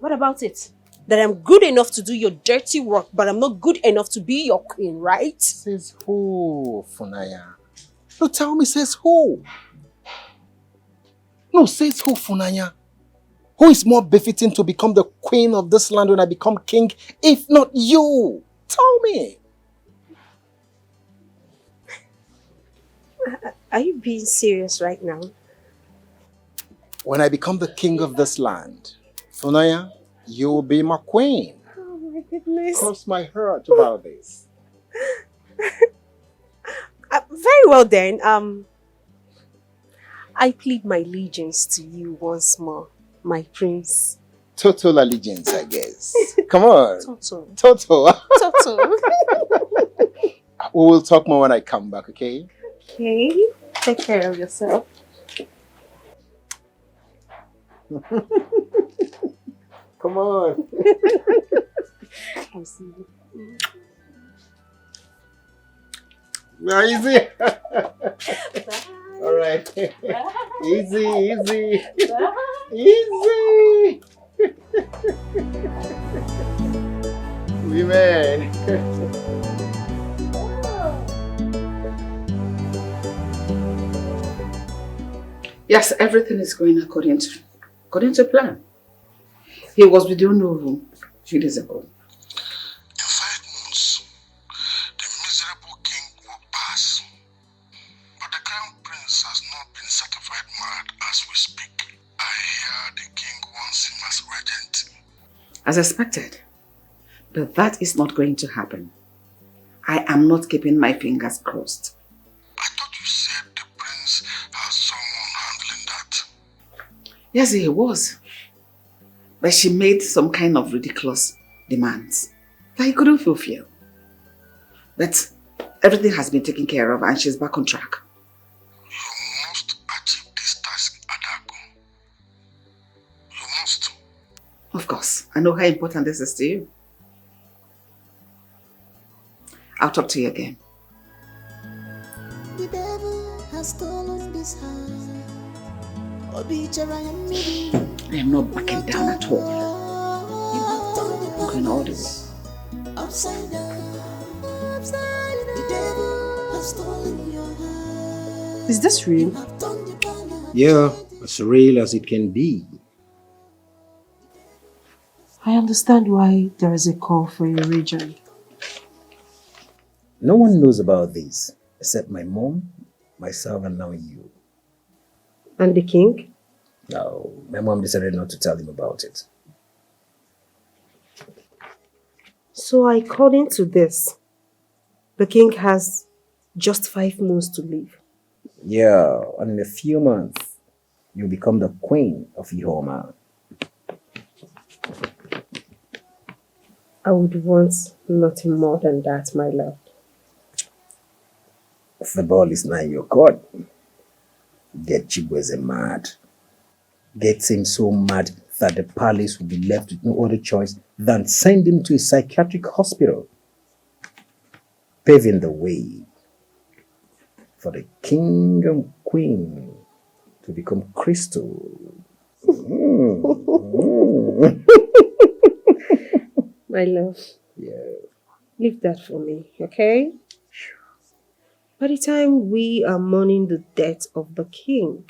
What about it? That I'm good enough to do your dirty work, but I'm not good enough to be your queen, right? Says who, Funaya? No, tell me, says who? No, says who, Funaya? Who is more befitting to become the queen of this land when I become king, if not you? Tell me. Are you being serious right now? When I become the king of this land, Funaya, you will be my queen. Oh my goodness. Cross my heart about this. Very well then. I plead my allegiance to you once more, my prince. Total allegiance, I guess. Come on. Tonto. Toto. Tonto. We will talk more when I come back, okay? Okay. Take care of yourself. Come on. I'll see you. Now, easy. All right. Easy, easy. Easy. Women. Yes, everything is going according to plan. He was with your novel a few days ago. In 5 months, the miserable king will pass. But the crown prince has not been certified mad as we speak. I hear the king wants him as regent. As expected. But that is not going to happen. I am not keeping my fingers crossed. I thought you said the prince has someone handling that. Yes, he was. But she made some kind of ridiculous demands that he couldn't fulfill. But everything has been taken care of and she's back on track. You must achieve this task, Adako. You must. Of course, I know how important this is to you. I'll talk to you again. The devil has stolen this heart. I am not backing down at all. I'm going all the way. Upside down. The devil has stolen your heart. Is this real? Yeah, as real as it can be. I understand why there is a call for your region. No one knows about this except my mom, myself, and now you. And the king? No, my mom decided not to tell him about it. So according to this, the king has just 5 months to live. Yeah, and in a few months, you'll become the queen of Ihoma. I would want nothing more than that, my love. The ball is now in your court. Get Chibweze mad. Get him so mad that the palace will be left with no other choice than send him to a psychiatric hospital, paving the way for the king and queen to become crystal. My love. Yeah. Leave that for me, okay? By the time we are mourning the death of the king,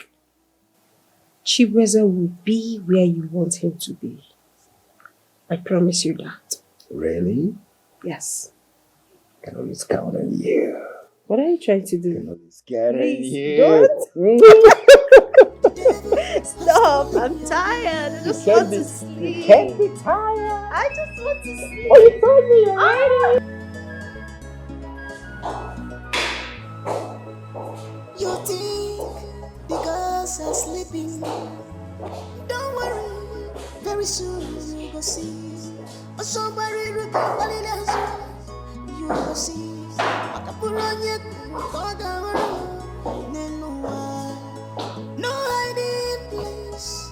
Chibweze will be where you want him to be. I promise you that. Really? Yes. I can always count on you. What are you trying to do? I can always count on Please, you. don't. Stop, I'm tired. I just want to sleep. You can't be tired. I just want to sleep. Oh, you told me already. You think the girls are sleeping? Don't worry, very soon you go see. Oh, somebody you go see. No hiding place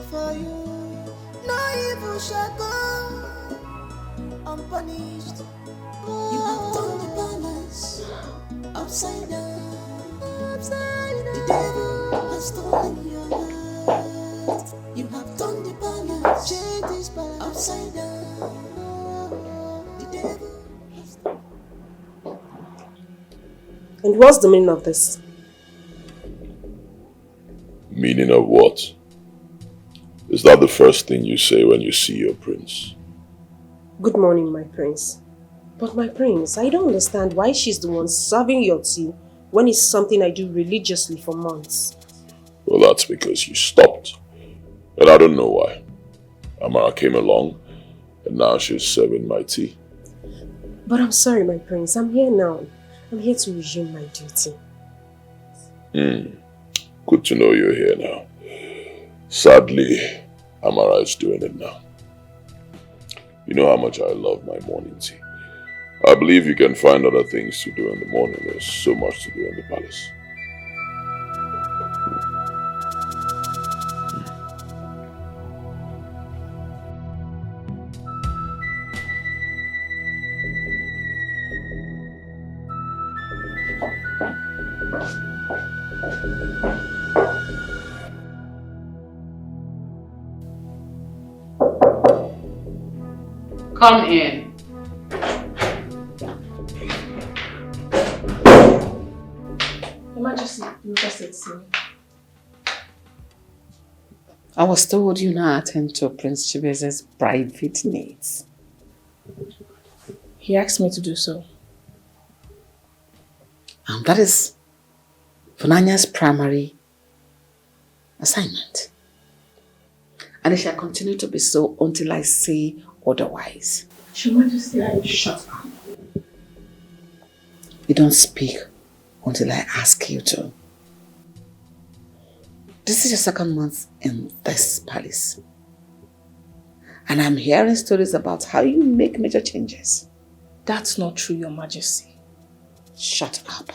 for you. No evil shall go unpunished. You have turned the balance upside down. The devil has stolen your heart. You have turned the balance, changed this balance upside down. The devil has stolen. And what's the meaning of this? Meaning of what? Is that the first thing you say when you see your prince? Good morning, my prince. But my prince, I don't understand why she's the one serving your tea when it's something I do religiously for months. Well, that's because you stopped. And I don't know why. Amara came along, and now she's serving my tea. But I'm sorry, my prince. I'm here now. I'm here to resume my duty. Good to know you're here now. Sadly, Amara is doing it now. You know how much I love my morning tea. I believe you can find other things to do in the morning. There's so much to do in the palace. Come in. Your Majesty, you just said to me. I was told you now attend to Prince Chibweze's private needs. He asked me to do so. And that is Funanya's primary assignment. And it shall continue to be so until I say otherwise. Your Majesty, shut up. You don't speak until I ask you to. This is your second month in this palace. And I'm hearing stories about how you make major changes. That's not true, Your Majesty. Shut up.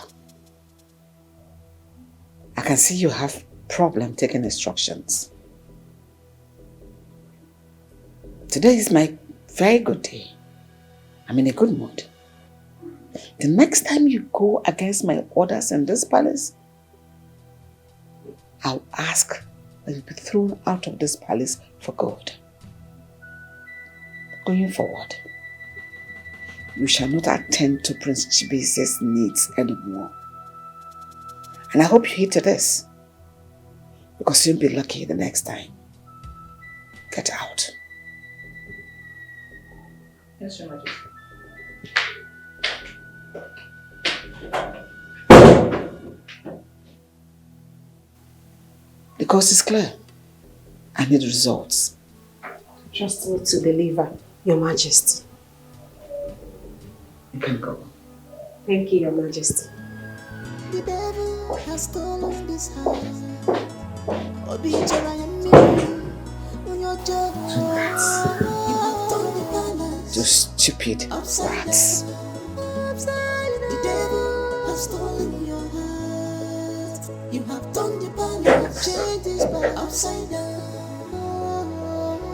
I can see you have problem taking instructions. Today is my very good day. I'm in a good mood. The next time you go against my orders in this palace, I'll ask that you be thrown out of this palace for good. Going forward, you shall not attend to Prince Chibweze's needs anymore. And I hope you heed to this, because you'll be lucky the next time. Get out. Yes, Your Majesty. The course is clear. I need results. Trust me to deliver, Your Majesty. You can go. Thank you, Your Majesty. The devil has stolen this heart. Just Stupid rats. The devil has stolen your heart. You have turned your balance, changed this back upside down.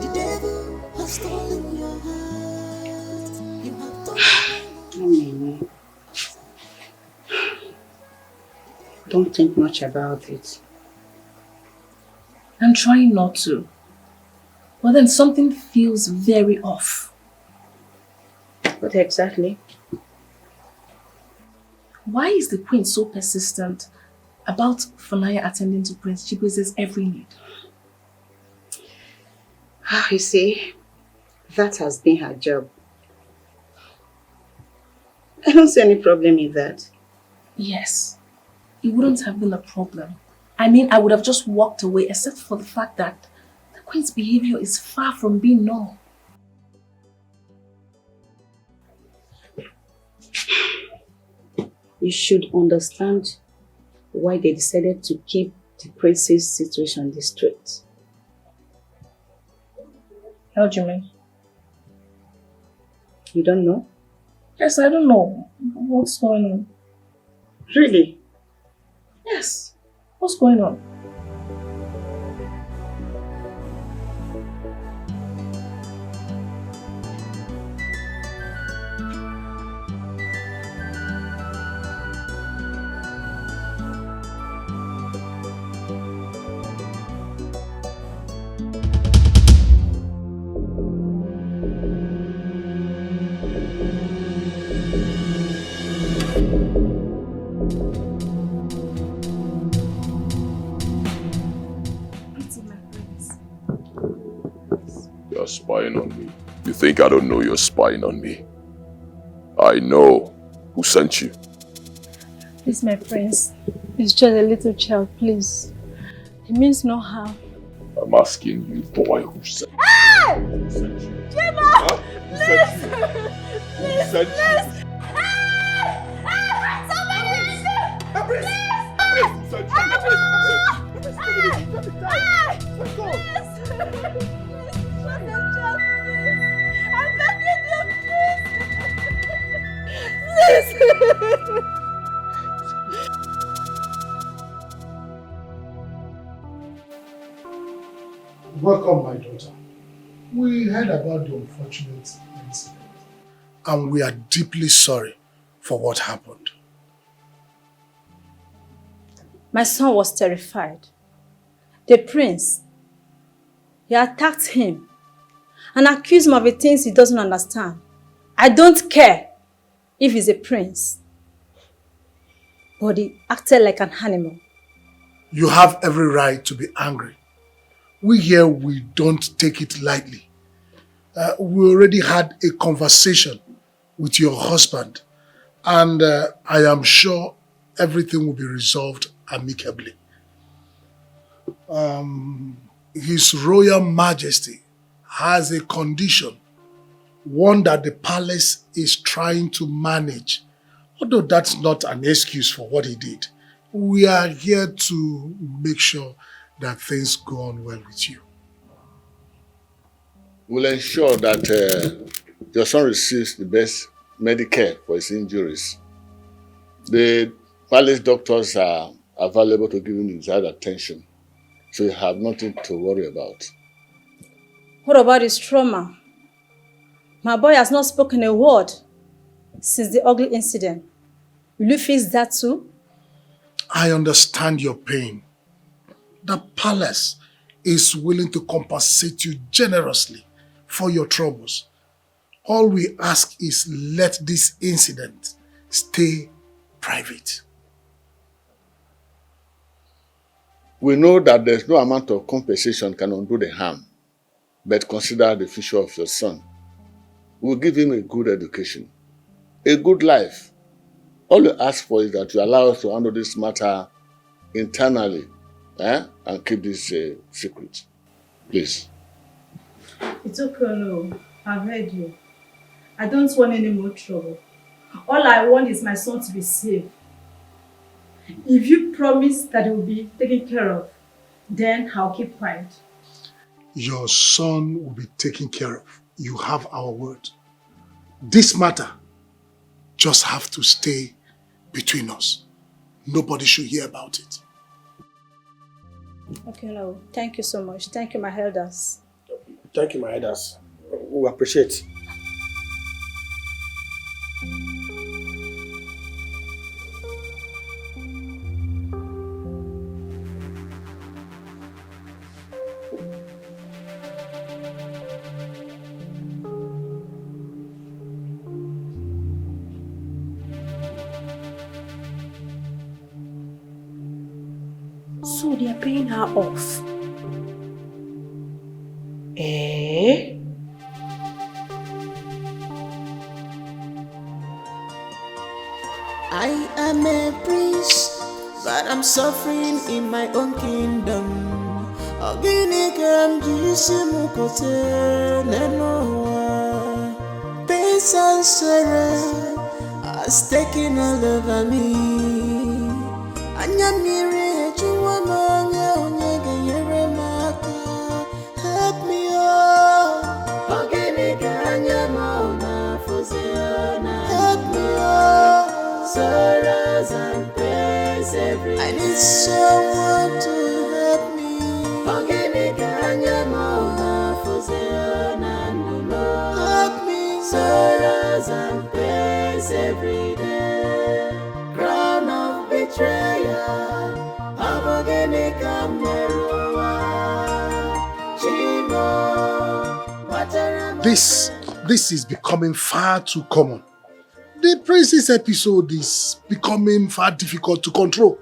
The devil has stolen your heart. You have turned your balance. Don't think much about it. I'm trying not to. But then something feels very off. What exactly? Why is the queen so persistent about Fanaya attending to Prince Chibuze's every need? You see, that has been her job. I don't see any problem in that. Yes, it wouldn't have been a problem. I mean, I would have just walked away except for the fact that the queen's behavior is far from being normal. You should understand why they decided to keep the prince's situation discreet. How do you mean? You don't know? Yes, I don't know. What's going on? Really? Yes. What's going on? You're spying on me. You think I don't know you're spying on me? I know who sent you. Please, my prince. It's just a little child, please. It means no harm. I'm asking you, boy, who sent you? Hey! Who sent you? Jimbo! Huh? Who Please! sent you? Who Please! sent you? Please! Somebody help me! Who sent Welcome, my daughter. We heard about the unfortunate incident, and we are deeply sorry for what happened. My son was terrified. The prince, he attacked him and accused him of the things he doesn't understand. I don't care if he's a prince, but he acted like an animal. You have every right to be angry. We here, we don't take it lightly. We already had a conversation with your husband, and I am sure everything will be resolved amicably. His Royal Majesty has a condition, one that the palace is trying to manage. Although that's not an excuse for what he did. We are here to make sure that things go on well with you. We'll ensure that your son receives the best medical care for his injuries. The palace doctors are available to give him the desired attention, so you have nothing to worry about. What about his trauma? My boy has not spoken a word since the ugly incident. Will you fix that too? I understand your pain. The palace is willing to compensate you generously for your troubles. All we ask is let this incident stay private. We know that there's no amount of compensation can undo the harm, but consider the future of your son. We'll give him a good education, a good life. All we ask for is that you allow us to handle this matter internally and keep this secret. Please. It's okay, no. I've heard you. I don't want any more trouble. All I want is my son to be safe. If you promise that he will be taken care of, then I'll keep quiet. Your son will be taken care of. You have our word. this matter just have to stay between us. Nobody should hear about it. Okay, no. Thank you so much. Thank you, my elders. Thank you, my elders. We appreciate. So they are paying her off. Eh? I am a prince, but I'm suffering in my own kingdom. Ogini kam jisimu kote nenoa. Pain and sorrow has taken all over me. Anyamire juwa manya onyege yere maka. Help me oh. Ogini kanya mauna fuziona. Help me oh. Sorrows and pains every day. I need someone to help me. Ogini kanya mauna fuziona nuno. Help me. Sorrows and pains every day. Crown of betrayal. Ogini kamnerua. Chimo. Waterama. This is becoming far too common. The princess episode is becoming far difficult to control.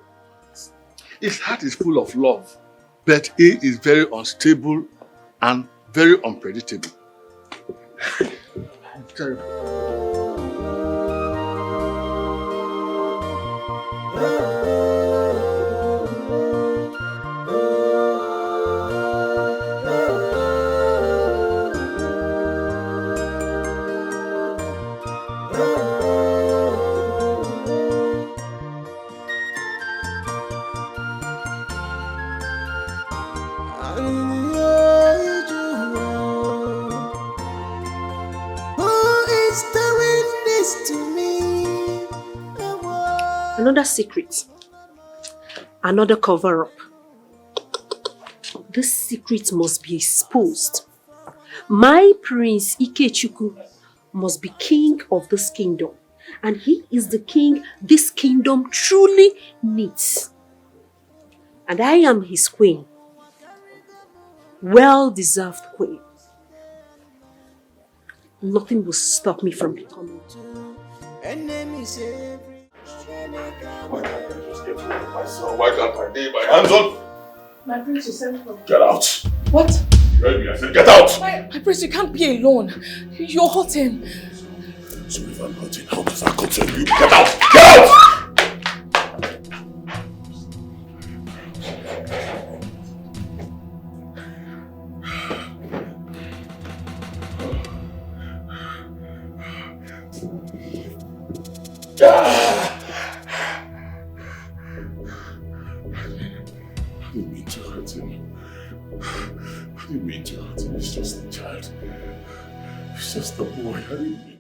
His heart is full of love, but he is very unstable and very unpredictable. Another secret. Another cover-up. This secret must be exposed. My prince Ikechukwu must be king of this kingdom. And he is the king this kingdom truly needs. And I am his queen. Well-deserved queen. Nothing will stop me from becoming. Why can't I lay my hands on? My prince, you sent for me. Get out. What? You heard me, I said get out. My prince, you can't be alone. You're hurting. So if I'm hurting, how does that concern you? Get out! Get out! I didn't mean to hurt him. I didn't mean to hurt him. He's just a child. He's just a boy. I didn't mean